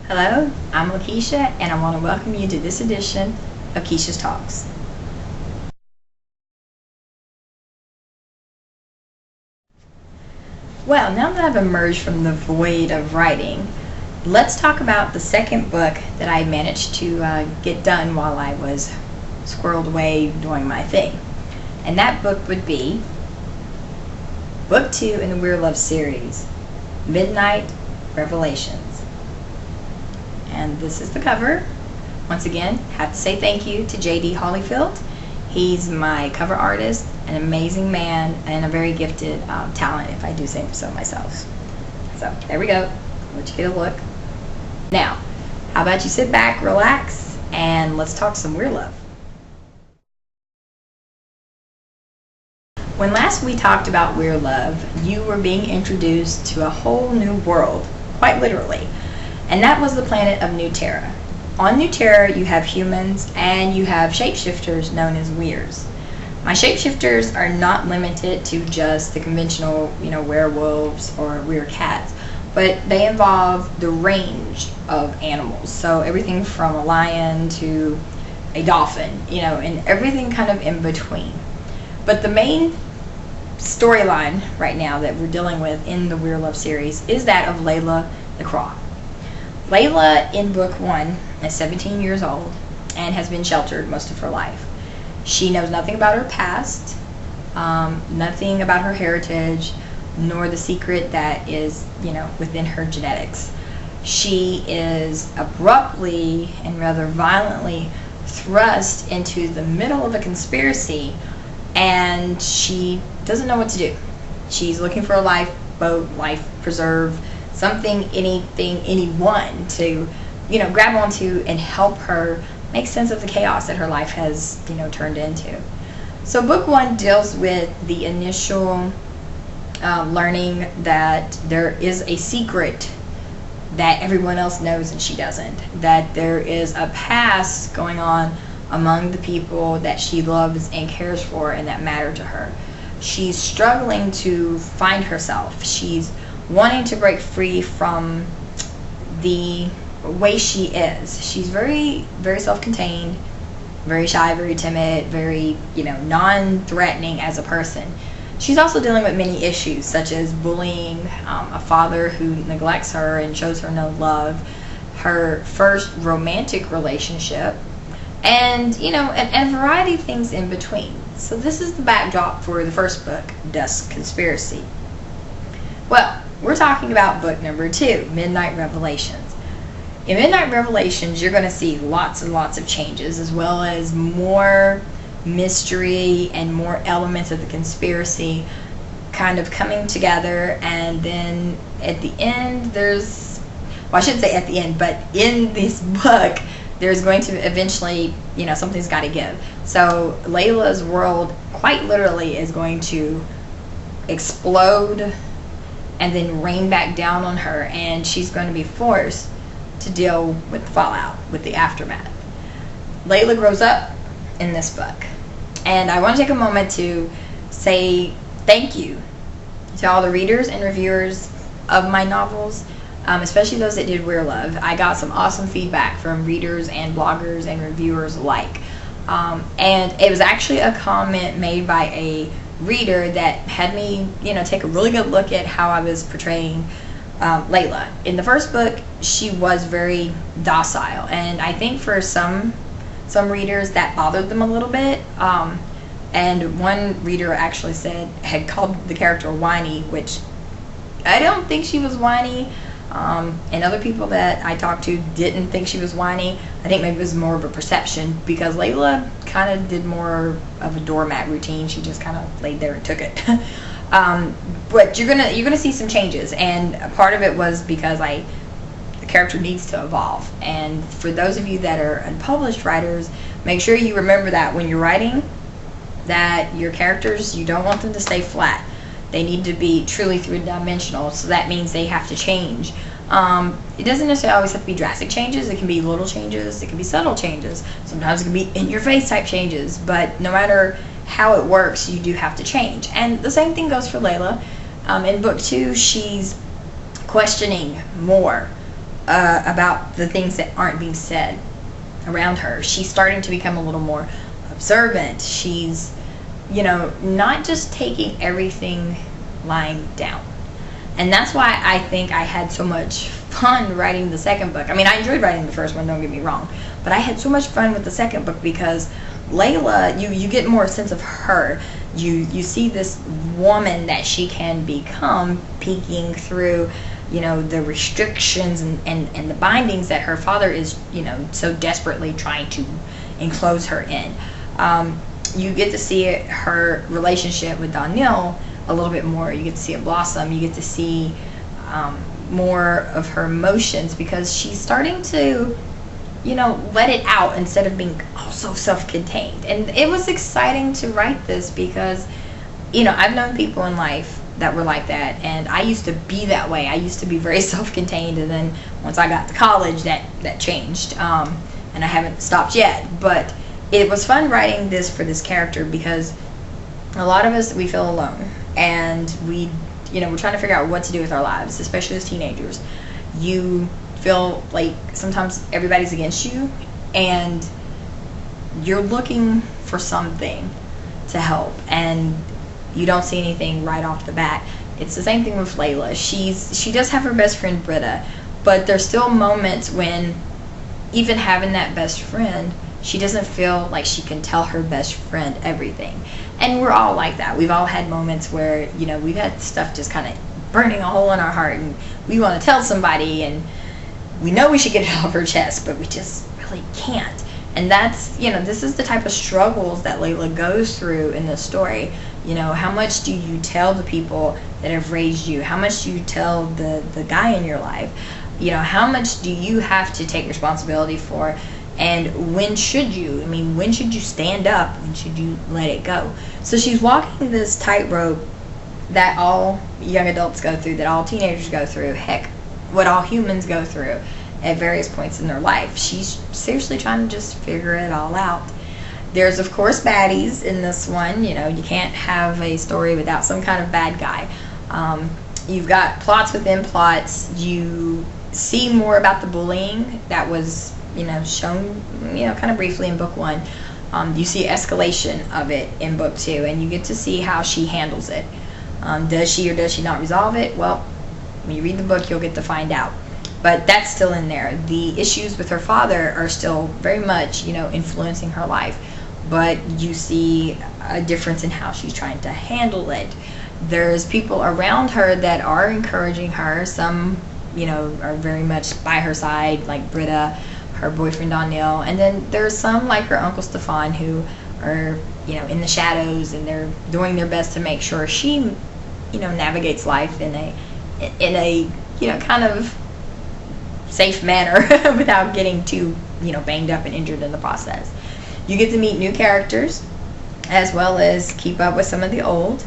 Hello, I'm Lakisha, and I want to welcome you to this edition of Kishaz Talks. Well, now that I've emerged from the void of writing, let's talk about the second book that I managed to get done while I was squirreled away doing my thing. And that book would be Book 2 in the Werelove series, Midnight Revelations. And this is the cover. Once again, have to say thank you to J.D. Holyfield. He's my cover artist, an amazing man, and a very gifted talent, if I do say so myself. So there we go. Let you get a look. Now, how about you sit back, relax, and let's talk some Werelove. When last we talked about Werelove, you were being introduced to a whole new world, quite literally. And that was the planet of New Terra. On New Terra, you have humans and you have shapeshifters known as Weirs. My shapeshifters are not limited to just the conventional, werewolves or weird cats, but they involve the range of animals. So everything from a lion to a dolphin, and everything kind of in between. But the main storyline right now that we're dealing with in the Werelove series is that of Layla the Craw. Layla in book 1 is 17 years old and has been sheltered most of her life. She knows nothing about her past, nothing about her heritage, nor the secret that is, within her genetics. She is abruptly and rather violently thrust into the middle of a conspiracy, and she doesn't know what to do. She's looking for a lifeboat, life preserve, something, anything, anyone to, grab onto and help her make sense of the chaos that her life has, turned into. So book 1 deals with the initial learning that there is a secret that everyone else knows and she doesn't. That there is a past going on among the people that she loves and cares for and that matter to her. She's struggling to find herself. She's wanting to break free from the way she is. She's very, very self-contained, very shy, very timid, very, non-threatening as a person. She's also dealing with many issues such as bullying, a father who neglects her and shows her no love, her first romantic relationship, and, and a variety of things in between. So this is the backdrop for the first book, Dusk Conspiracy. Well, we're talking about book number 2, Midnight Revelations. In Midnight Revelations, you're going to see lots and lots of changes, as well as more mystery and more elements of the conspiracy kind of coming together. And then at the end, I shouldn't say at the end, but in this book, there's going to eventually, something's got to give. So Layla's world, quite literally, is going to explode and then rain back down on her, and she's going to be forced to deal with the fallout, with the aftermath. Layla grows up in this book, and I want to take a moment to say thank you to all the readers and reviewers of my novels, especially those that did Werelove. I got some awesome feedback from readers and bloggers and reviewers alike, and it was actually a comment made by a reader that had me, take a really good look at how I was portraying Layla. In the first book, she was very docile, and I think for some readers that bothered them a little bit. And one reader actually had called the character whiny, which I don't think she was whiny. And other people that I talked to didn't think she was whiny. I think maybe it was more of a perception, because Layla kind of did more of a doormat routine. She just kind of laid there and took it. But you're gonna see some changes, and a part of it was because the character needs to evolve. And for those of you that are unpublished writers, make sure you remember that when you're writing, that your characters, you don't want them to stay flat. They need to be truly three-dimensional, so that means they have to change. It doesn't necessarily always have to be drastic changes. It can be little changes. It can be subtle changes. Sometimes it can be in-your-face type changes. But no matter how it works, you do have to change. And the same thing goes for Layla. In book 2, she's questioning more about the things that aren't being said around her. She's starting to become a little more observant. She's, not just taking everything lying down. And that's why I think I had so much fun writing the second book. I mean, I enjoyed writing the first one, don't get me wrong, but I had so much fun with the second book because Layla, you get more sense of her. You see this woman that she can become, peeking through, the restrictions and the bindings that her father is, so desperately trying to enclose her in. You get to see her relationship with Daniel a little bit more. You get to see it blossom. You get to see more of her emotions because she's starting to, let it out instead of being also self-contained. And it was exciting to write this because, I've known people in life that were like that, and I used to be that way. I used to be very self-contained, and then once I got to college, that changed, and I haven't stopped yet. But it was fun writing this for this character because a lot of us, we feel alone, and we're trying to figure out what to do with our lives, especially as teenagers. You feel like sometimes everybody's against you, and you're looking for something to help, and you don't see anything right off the bat. It's the same thing with Layla. She does have her best friend Britta, but there's still moments when, even having that best friend, she doesn't feel like she can tell her best friend everything. And we're all like that. We've all had moments where, we've had stuff just kind of burning a hole in our heart, and we want to tell somebody, and we know we should get it off our chest, but we just really can't. And that's, this is the type of struggles that Layla goes through in this story. How much do you tell the people that have raised you? How much do you tell the guy in your life? How much do you have to take responsibility for? And when should you? When should you stand up? When should you let it go? So she's walking this tightrope that all young adults go through, that all teenagers go through, heck, what all humans go through at various points in their life. She's seriously trying to just figure it all out. There's, of course, baddies in this one. You can't have a story without some kind of bad guy. You've got plots within plots. You see more about the bullying that was, shown, kind of briefly in book one. You see escalation of it in book two, and you get to see how she handles it. Does she or does she not resolve it? Well, when you read the book, you'll get to find out. But that's still in there. The issues with her father are still very much, influencing her life. But you see a difference in how she's trying to handle it. There's people around her that are encouraging her. Some, are very much by her side, like Britta, her boyfriend Daniel. And then there's some, like her Uncle Stefan, who are, in the shadows, and they're doing their best to make sure she, navigates life in a kind of safe manner without getting too, banged up and injured in the process. You get to meet new characters as well as keep up with some of the old.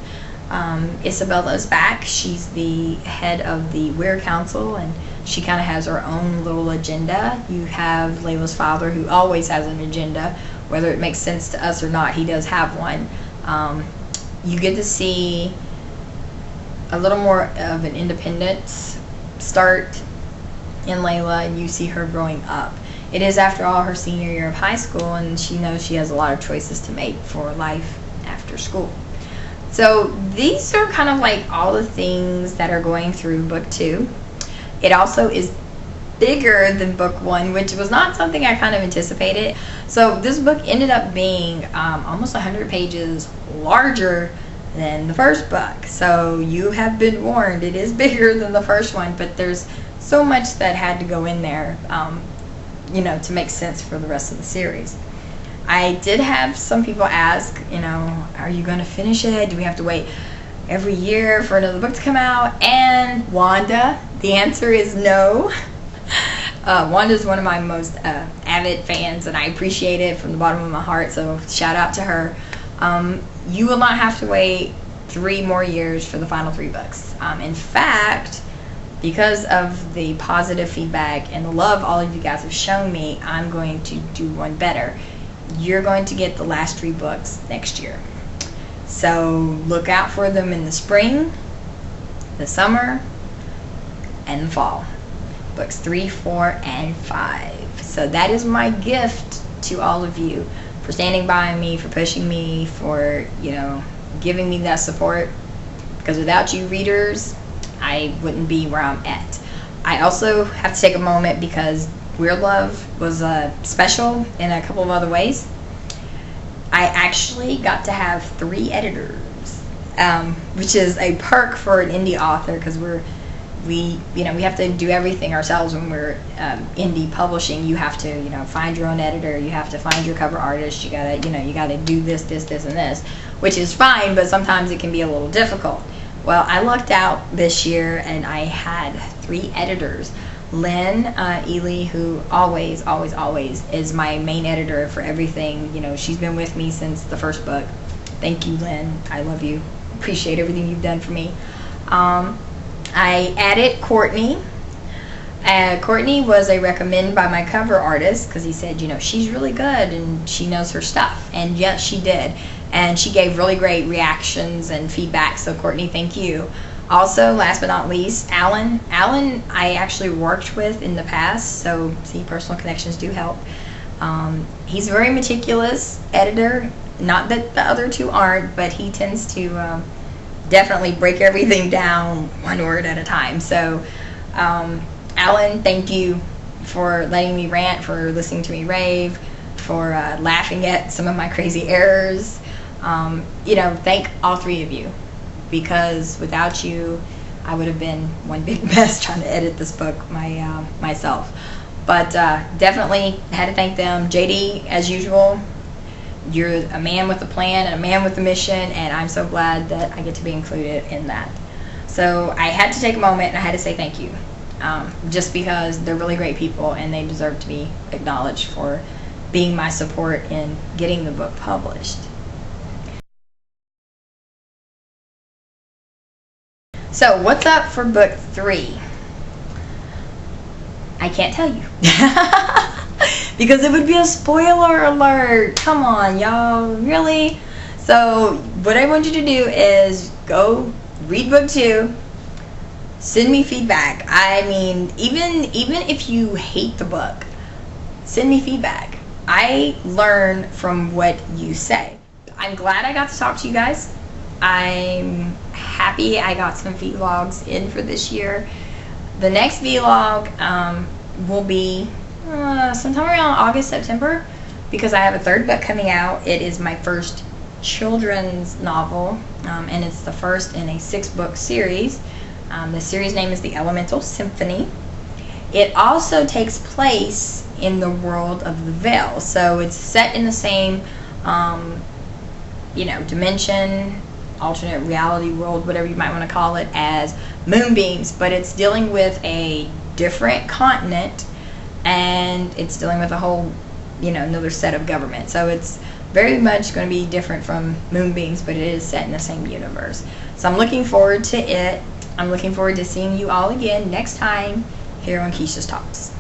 Isabella's back. She's the head of the Weir Council, and she kind of has her own little agenda. You have Layla's father, who always has an agenda, whether it makes sense to us or not. He does have one. You get to see a little more of an independence start in Layla, and you see her growing up. It is, after all, her senior year of high school, and she knows she has a lot of choices to make for life after school. So these are kind of like all the things that are going through book two. It also is bigger than book one, which was not something I kind of anticipated. So this book ended up being almost 100 pages larger than the first book. So you have been warned, it is bigger than the first one, but there's so much that had to go in there, to make sense for the rest of the series. I did have some people ask, are you going to finish it? Do we have to wait every year for another book to come out? And Wanda, the answer is no. Wanda is one of my most avid fans, and I appreciate it from the bottom of my heart, so shout out to her. You will not have to wait 3 more years for the final 3 books. In fact, because of the positive feedback and the love all of you guys have shown me, I'm going to do one better. You're going to get the last 3 books next year. So look out for them in the spring, the summer, and the fall. books 3, 4, and 5. So that is my gift to all of you for standing by me, for pushing me, for, you know, giving me that support. Because without you readers, I wouldn't be where I'm at. I also have to take a moment because Werelove was special in a couple of other ways. I actually got to have 3 editors, which is a perk for an indie author, because we have to do everything ourselves when we're indie publishing. You have to, you know, find your own editor, you have to find your cover artist, you gotta do this, and this, which is fine, but sometimes it can be a little difficult. Well, I lucked out this year and I had 3 editors. Lynn Ely, who always is my main editor for everything. You know, she's been with me since the first book. Thank you, Lynn. I love you. Appreciate everything you've done for me. I added Courtney. Courtney was a recommend by my cover artist, because he said, you know, she's really good and she knows her stuff. And yes, she did. And she gave really great reactions and feedback. So Courtney, thank you. Also, last but not least, Alan. Alan I actually worked with in the past, so see, personal connections do help. He's a very meticulous editor. Not that the other 2 aren't, but he tends to definitely break everything down 1 word at a time. So, Alan, thank you for letting me rant, for listening to me rave, for laughing at some of my crazy errors. You know, thank all 3 of you, because without you, I would have been one big mess trying to edit this book myself. But definitely had to thank them. JD, as usual, you're a man with a plan and a man with a mission, and I'm so glad that I get to be included in that. So I had to take a moment and I had to say thank you, just because they're really great people and they deserve to be acknowledged for being my support in getting the book published. So what's up for book 3? I can't tell you. Because it would be a spoiler alert. Come on, y'all. Really? So what I want you to do is go read book 2. Send me feedback. I mean, even if you hate the book, send me feedback. I learn from what you say. I'm glad I got to talk to you guys. I'm happy I got some vlogs in for this year. The next vlog will be sometime around August, September, because I have a 3rd book coming out. It is my first children's novel, and it's the first in a 6-book series. The series name is The Elemental Symphony. It also takes place in the world of the Veil, so it's set in the same dimension, alternate reality world, whatever you might want to call it, as Moonbeams, but it's dealing with a different continent, and it's dealing with a whole, another set of government. So it's very much going to be different from Moonbeams, but it is set in the same universe. So I'm looking forward to it. I'm looking forward to seeing you all again next time here on Kishaz Talks.